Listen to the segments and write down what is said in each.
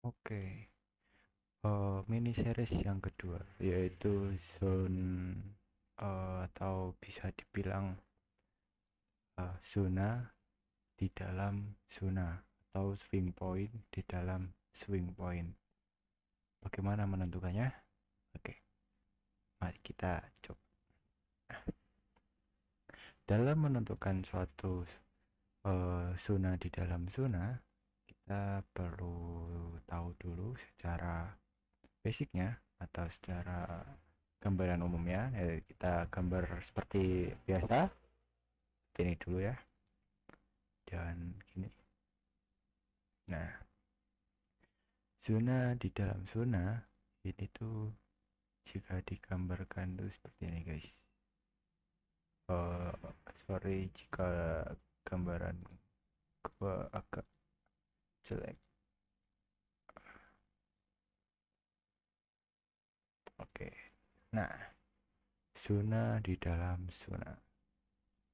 Oke, mini series yang kedua yaitu zone atau bisa dibilang zona di dalam zona atau swing point di dalam swing point. Bagaimana menentukannya? Oke, mari kita coba. Dalam menentukan suatu zona di dalam zona, kita perlu tahu dulu secara basicnya atau secara gambaran umumnya. Kita gambar seperti biasa ini dulu ya, dan gini. Nah, zona di dalam zona ini tuh jika digambarkan tuh seperti ini guys. uh, Sorry jika gambaran gua agak jelek. Oke, nah, zona di dalam zona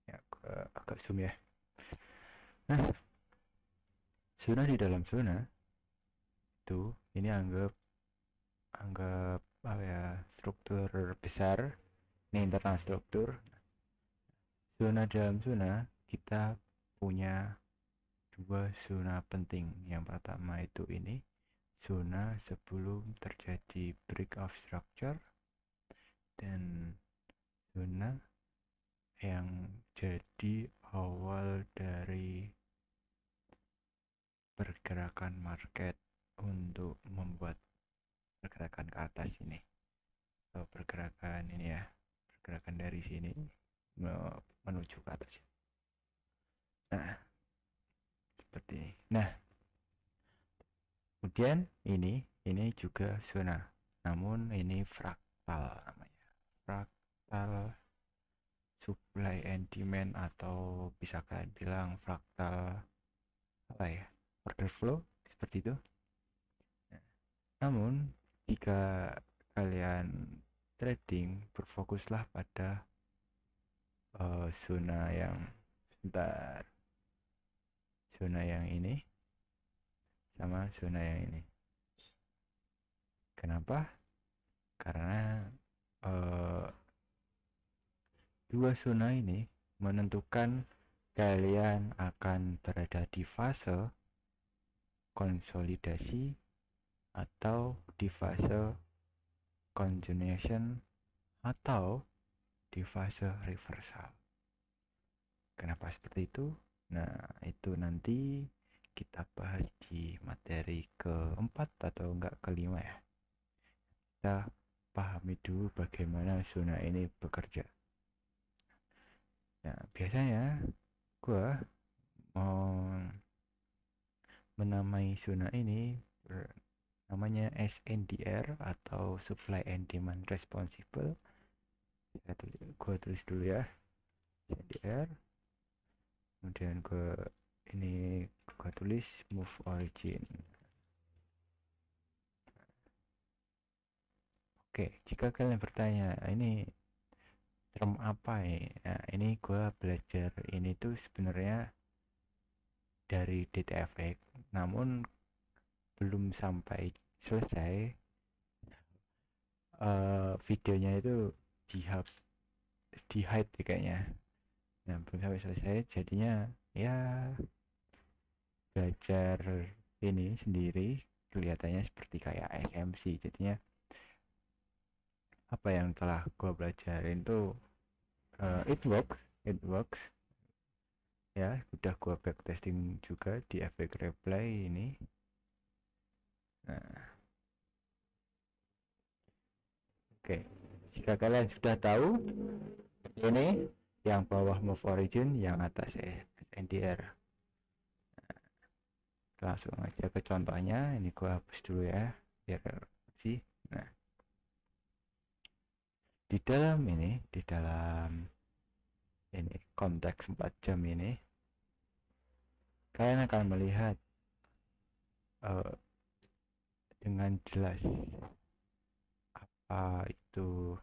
ya, gua agak zoom ya. Nah, zona di dalam zona itu ini anggap anggap apa ya, struktur besar. Ini internal struktur. Zona dalam zona kita punya dua zona penting. Yang pertama itu ini zona sebelum terjadi break of structure, dan zona yang jadi awal dari pergerakan market untuk membuat pergerakan ke atas ini, atau pergerakan ini ya, pergerakan dari sini menuju ke atas. Nah, seperti ini. Nah, kemudian ini juga zona, namun ini fraktal namanya. Fraktal supply and demand, atau bisa kalian bilang fraktal apa ya, order flow, seperti itu. Nah, namun jika kalian trading, berfokuslah pada zona yang sebentar, zona yang ini sama zona yang ini. Kenapa? Karena uh, dua zona ini menentukan kalian akan berada di fase konsolidasi atau di fase continuation atau di fase reversal. Kenapa seperti itu? Nah, itu nanti kita bahas di materi keempat atau enggak kelima ya. Kita pahami dulu bagaimana zona ini bekerja. Nah, biasanya gua mau menamai zona ini namanya SNDR atau Supply and Demand Responsible. Gua tulis dulu ya, SNDR. Kemudian ini gua tulis Move Origin. Oke, jika kalian bertanya ini term apa ya? Nah, ini gua belajar ini tuh sebenarnya dari DTFX, namun belum sampai selesai. Videonya itu di di hide kayaknya. Nah, belum sampai selesai, jadinya ya belajar ini sendiri kelihatannya seperti kayak SMC. Jadinya apa yang telah gue pelajarin tuh it works ya. Udah gue backtesting juga di efek replay ini. Nah, oke, jika kalian sudah tahu ini, yang bawah move origin, yang atas NDR. Langsung aja ke contohnya. Ini gua hapus dulu ya biar sih. Nah, di dalam ini konteks 4 jam ini, kalian akan melihat uh, dengan jelas apa itu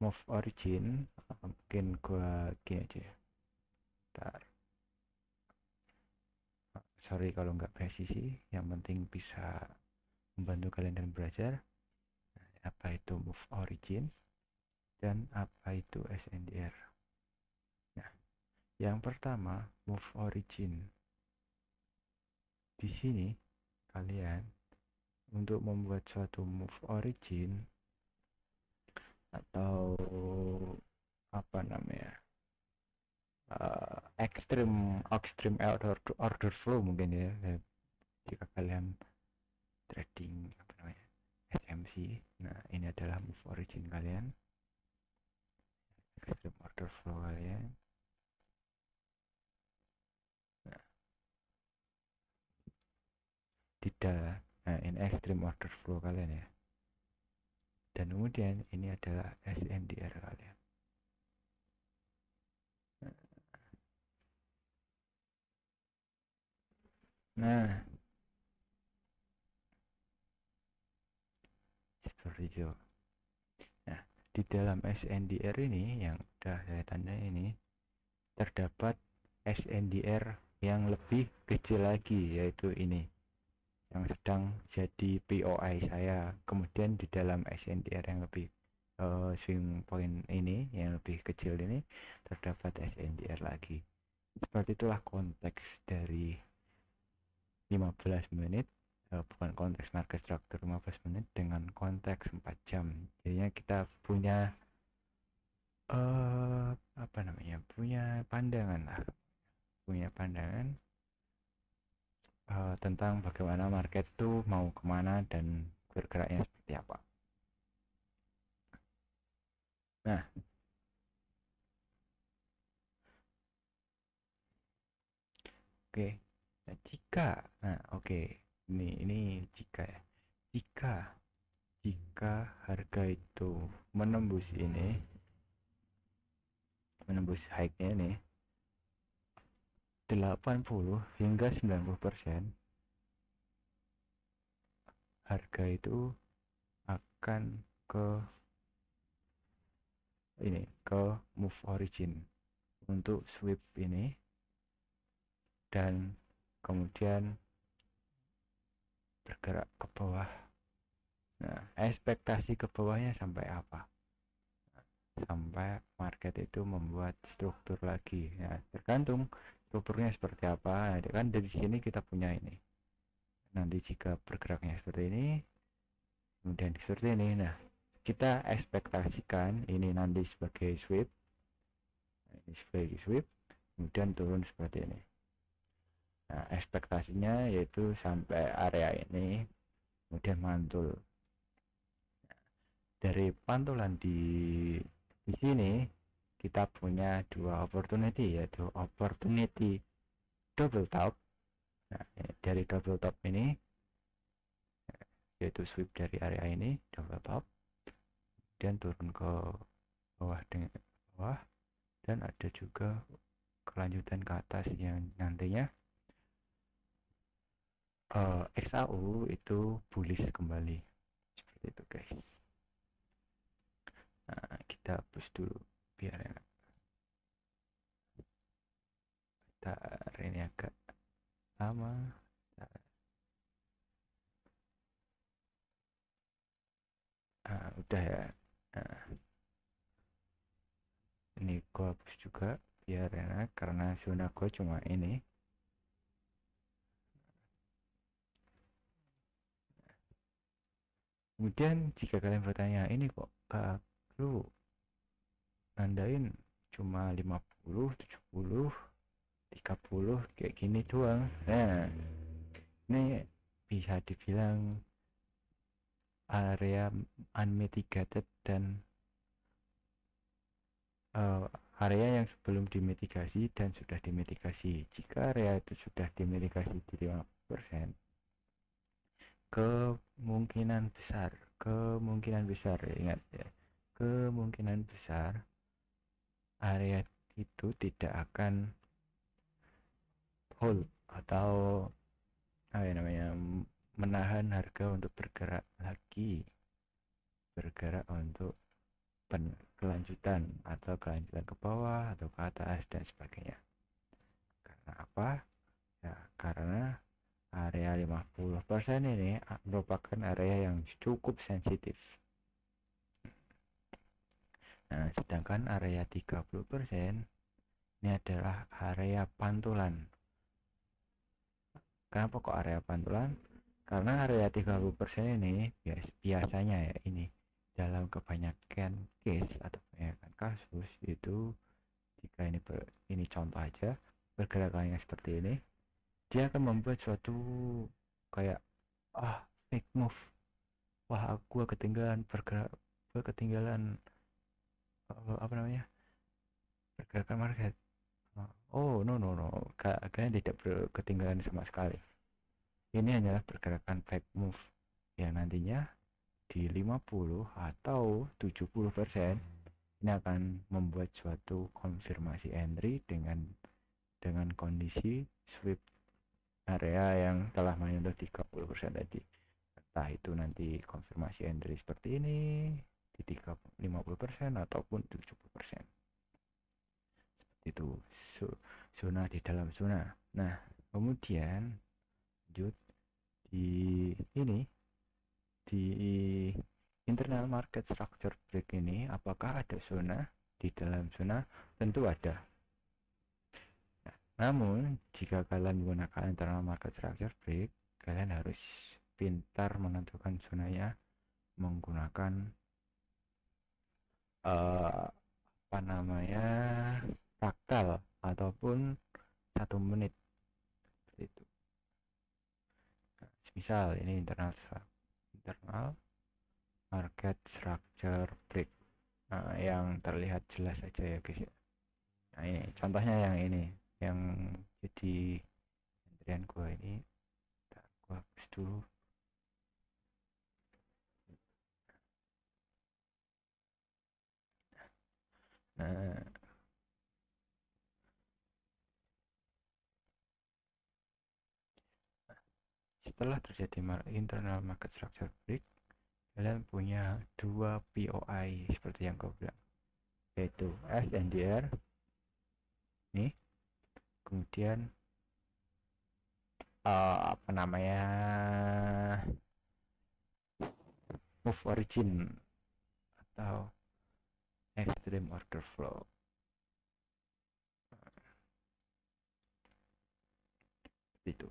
move origin. Mungkin gua gini aja. Bentar. sorry kalau nggak presisi, yang penting bisa membantu kalian dan belajar. Apa itu move origin dan apa itu SNDR. Nah, yang pertama move origin. Di sini kalian untuk membuat suatu move origin atau apa namanya, extreme order flow mungkin ya, jika kalian trading apa namanya SMC. Nah, ini adalah move origin kalian, extreme order flow kalian. Nah, di dalam, nah ini extreme order flow kalian ya, dan kemudian ini adalah SNDR kalian. Nah, seperti itu. Nah, di dalam SNDR ini yang udah saya tanda ini, terdapat SNDR yang lebih kecil lagi, yaitu ini yang sedang jadi POI saya. Kemudian di dalam SNDR yang lebih swing point ini yang lebih kecil ini terdapat SNDR lagi. Seperti itulah konteks dari 15 menit, bukan konteks market structure 15 menit dengan konteks 4 jam. Jadinya kita punya apa namanya, punya pandangan lah, tentang bagaimana market itu mau kemana dan bergeraknya seperti apa. Nah, oke. Nah, ini jika ya. Jika harga itu menembus high-nya ini 80 hingga 90%, harga itu akan ke move origin untuk sweep ini, dan kemudian bergerak ke bawah. Nah, ekspektasi ke bawahnya sampai apa? Sampai market itu membuat struktur lagi. Nah, tergantung strukturnya seperti apa. Nah, kan dari sini kita punya ini. Nanti jika bergeraknya seperti ini, kemudian seperti ini, nah kita ekspektasikan ini nanti sebagai sweep, kemudian turun seperti ini. Nah, ekspektasinya yaitu sampai area ini, kemudian mantul. Dari pantulan di sini kita punya dua opportunity, yaitu opportunity double top. Nah, dari double top ini, yaitu sweep dari area ini double top, dan turun ke bawah dengan bawah, dan ada juga kelanjutan ke atas yang nantinya XAU itu bullish kembali. Seperti itu guys. Nah, kita hapus dulu biar enak. Ini agak lama. Udah ya. Nah, ini gua hapus juga biar enak, karena zona gua cuma ini. Kemudian jika kalian bertanya, ini kok kak lu nandain cuma 50, 70, 30 kayak gini doang. Nah, ini bisa dibilang area unmitigated dan area yang sebelum dimitigasi dan sudah dimitigasi. Jika area itu sudah dimitigasi di 50%, kemungkinan besar, ingat ya, kemungkinan besar area itu tidak akan hold atau apa namanya, menahan harga untuk bergerak lagi, untuk kelanjutan ke bawah atau ke atas dan sebagainya. Karena apa? Ya, karena area 50% ini merupakan area yang cukup sensitif. Nah, sedangkan area 30% ini adalah area pantulan. Kenapa kok area pantulan? Karena area 30% ini biasanya ya ini dalam kebanyakan case atau kebanyakan kasus itu, jika ini contoh aja, pergerakannya seperti ini, dia akan membuat suatu kayak fake move. Wah, aku ketinggalan bergerak, gue ketinggalan apa namanya, pergerakan market. Oh, no no no, kalian tidak ketinggalan sama sekali. Ini hanyalah pergerakan fake move yang nantinya di 50 atau 70% ini akan membuat suatu konfirmasi entry dengan kondisi sweep area yang telah menyentuh 30% tadi. Entah itu nanti konfirmasi entry seperti ini di 50% ataupun 70%. Seperti itu zona di dalam zona. Nah, kemudian lanjut di ini, di internal market structure break ini, apakah ada zona? Di dalam zona tentu ada. Namun jika kalian menggunakan internal market structure break, kalian harus pintar menentukan zonanya menggunakan apa namanya, fraktal ataupun 1 menit seperti itu. Nah, misal ini internal market structure break, yang terlihat jelas saja ya guys ya. Nah, ini contohnya yang ini, yang jadi antrian gua ini. Bentar, gua hapus dulu. Nah, setelah terjadi internal market structure break, kalian punya 2 POI seperti yang gue bilang, yaitu SNDR nih, kemudian apa namanya, move origin atau extreme order flow. Itu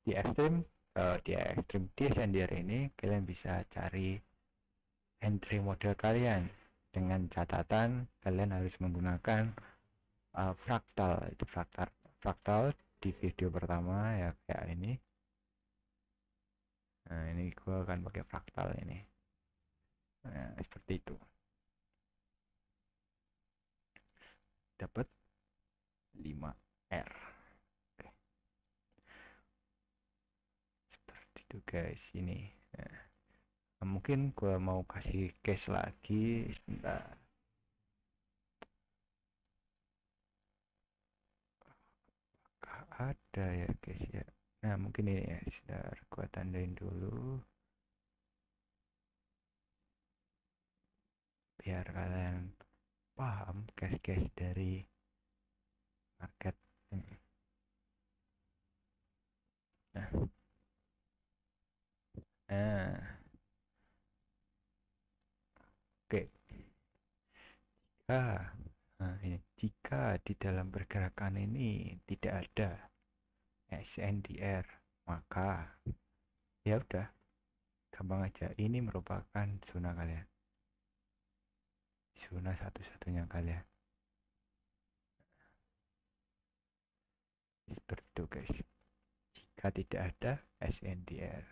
di ekstrim di SNDR ini kalian bisa cari entry model kalian, dengan catatan kalian harus menggunakan fraktal. Itu fraktal di video pertama ya kayak ini. Nah, ini gua akan pakai fraktal ini. Nah, seperti itu. Dapat 5R. Oke. Seperti itu guys ini. Nah, mungkin gua mau kasih case lagi sebentar. Ada ya guys ya. Nah, mungkin ini ya, sebentar gua tandain dulu biar kalian paham case-case dari market ini. Nah, oke. Jika di dalam pergerakan ini tidak ada SNDR, maka ya udah, gampang aja, ini merupakan zona kalian, zona satu-satunya kalian. Seperti itu guys, jika tidak ada SNDR.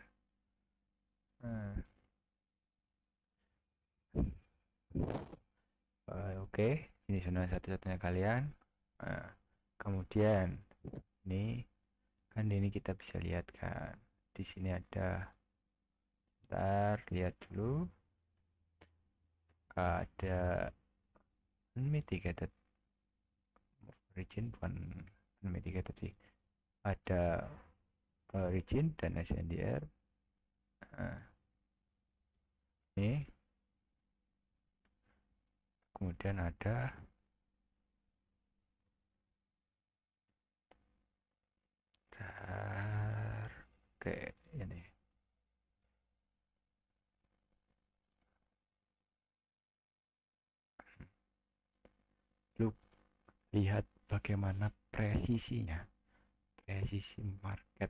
Oke, ini zona satu-satunya kalian. Kemudian ini kan, ini kita bisa lihat kan, di sini ada, ntar lihat dulu, ada unmitigated origin, bukan unmitigated sih, ada origin dan SNDR. Ini kemudian ada oke ini lu lihat bagaimana presisi market,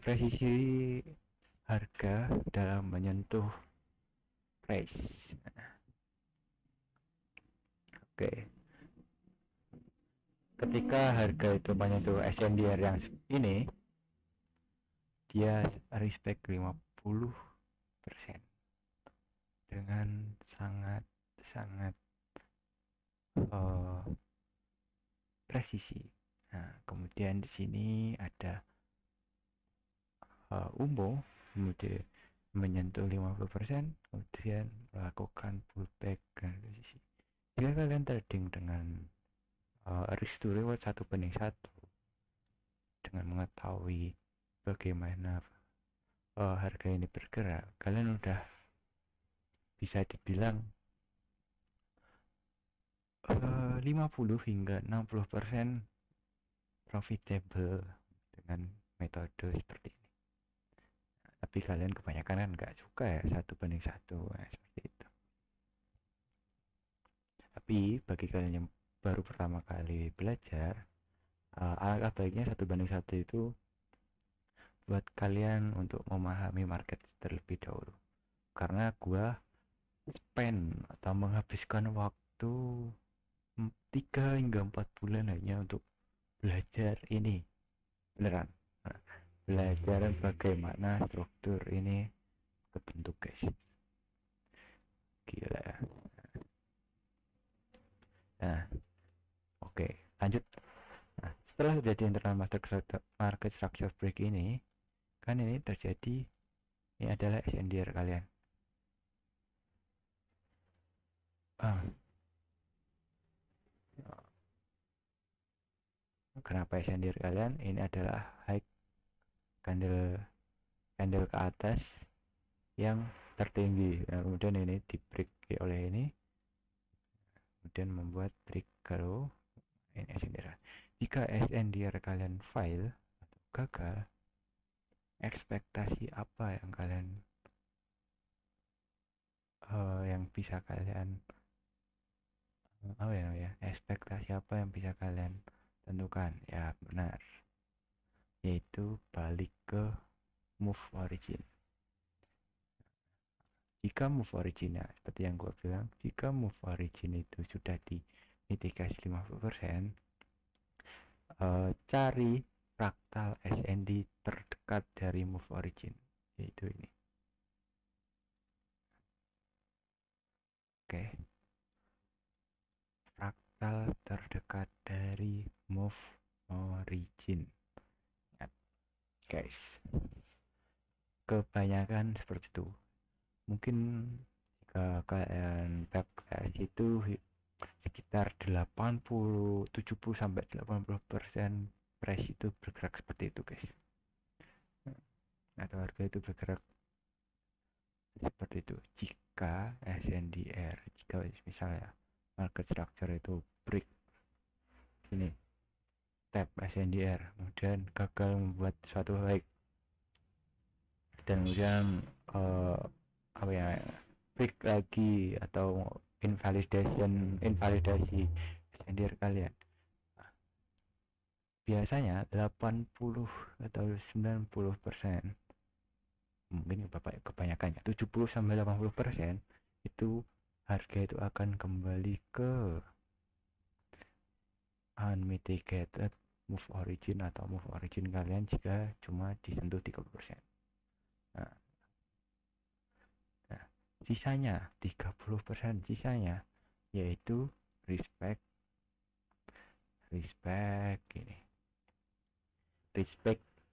presisi harga dalam menyentuh price. Oke, ketika harga itu menyentuh SNDR yang ini, dia respect 50% dengan sangat presisi. Nah, kemudian di sini ada umbo, kemudian menyentuh 50%, kemudian melakukan pullback dengan posisi. Jika kalian trading dengan risk to reward 1:1 dengan mengetahui bagaimana harga ini bergerak, kalian udah bisa dibilang 50 hingga 60% profitable dengan metode seperti ini. Tapi kalian kebanyakan kan nggak suka ya 1:1, nah, seperti itu. Tapi bagi kalian yang baru pertama kali belajar, alangkah baiknya 1:1 itu buat kalian untuk memahami market terlebih dahulu. Karena gua spend atau menghabiskan waktu 3 hingga 4 bulan hanya untuk belajar ini. Beneran. Nah, belajar bagaimana struktur ini kebentuk, guys. Gila ya. Nah, oke, lanjut. Nah, setelah terjadi internal market structure break ini, kan ini terjadi, ini adalah SNDR kalian. Kenapa SNDR kalian? Ini adalah high candle ke atas yang tertinggi. Nah, kemudian ini di break oleh ini, kemudian membuat break kalau ini SNDR. Jika SNDR kalian fail atau gagal, ekspektasi apa yang kalian yang bisa kalian ekspektasi apa yang bisa kalian tentukan? Ya benar, yaitu balik ke move origin. Jika move origin, seperti yang gue bilang, jika move origin itu sudah di mitigasi 50%, cari fraktal SND terdekat dari move origin, yaitu ini. Oke, fraktal terdekat dari move origin. Guys, kebanyakan seperti itu. Mungkin jika kalian backtest itu sekitar 70 sampai 80% price itu bergerak seperti itu, guys. Atau harga itu bergerak seperti itu jika SNDR, jika misalnya market structure itu break ini, tap SNDR, kemudian gagal membuat suatu high, dan kemudian break lagi atau invalidasi SNDR kalian, biasanya 80 atau 90%, mungkin kebanyakannya 70 sampai 80% itu harga itu akan kembali ke unmitigated move origin atau move origin kalian jika cuma disentuh 30%. Nah, sisanya 30% sisanya yaitu respect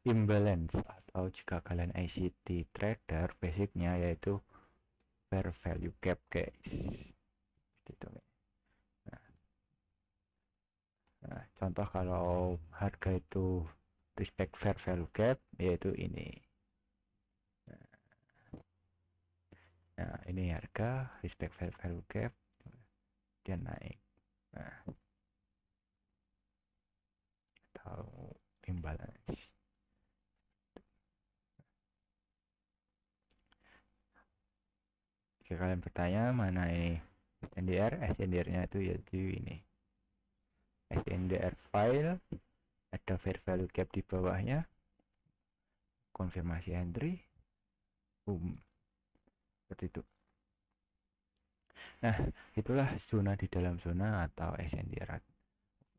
imbalance, atau jika kalian ICT trader basicnya yaitu fair value gap, guys. Gitu. Nah, contoh kalau harga itu respect fair value gap yaitu ini. Nah, ini harga, respect value gap, dia naik. Nah, atau imbalance. Jika kalian bertanya mana ini SNDR, SNDR-nya itu yaitu ini. SNDR file, ada fair value gap di bawahnya, konfirmasi entry, seperti itu. Nah, itulah zona di dalam zona atau SNDR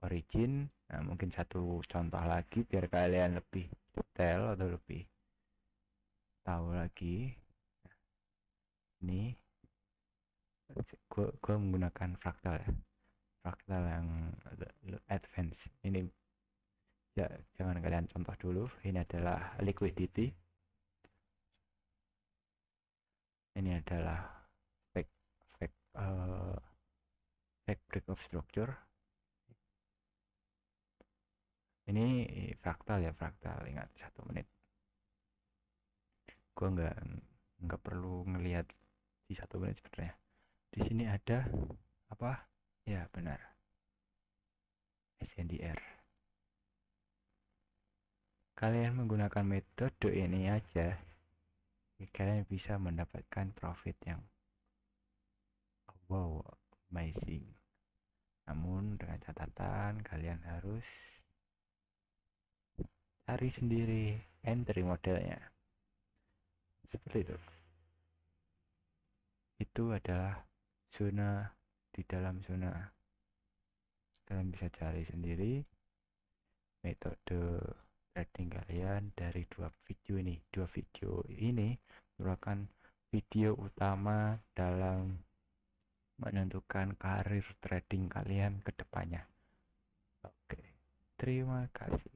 origin. Nah, mungkin satu contoh lagi biar kalian lebih detail atau lebih tahu lagi. Ini gue menggunakan fraktal ya, fraktal yang advance. Ini ya, jangan kalian contoh dulu. Ini adalah liquidity, ini adalah fake break of structure. Ini fraktal ya, fraktal, ingat 1 menit. Gue nggak perlu ngelihat di 1 menit sebenarnya. Di sini ada apa ya, benar, SNDR. Kalian menggunakan metode ini aja, kalian bisa mendapatkan profit yang wow, amazing. Namun dengan catatan kalian harus cari sendiri entry modelnya. Seperti itu. Itu adalah zona di dalam zona. Kalian bisa cari sendiri metode trading kalian dari 2 video ini. 2 video ini merupakan video utama dalam menentukan karir trading kalian ke depannya. Oke, terima kasih.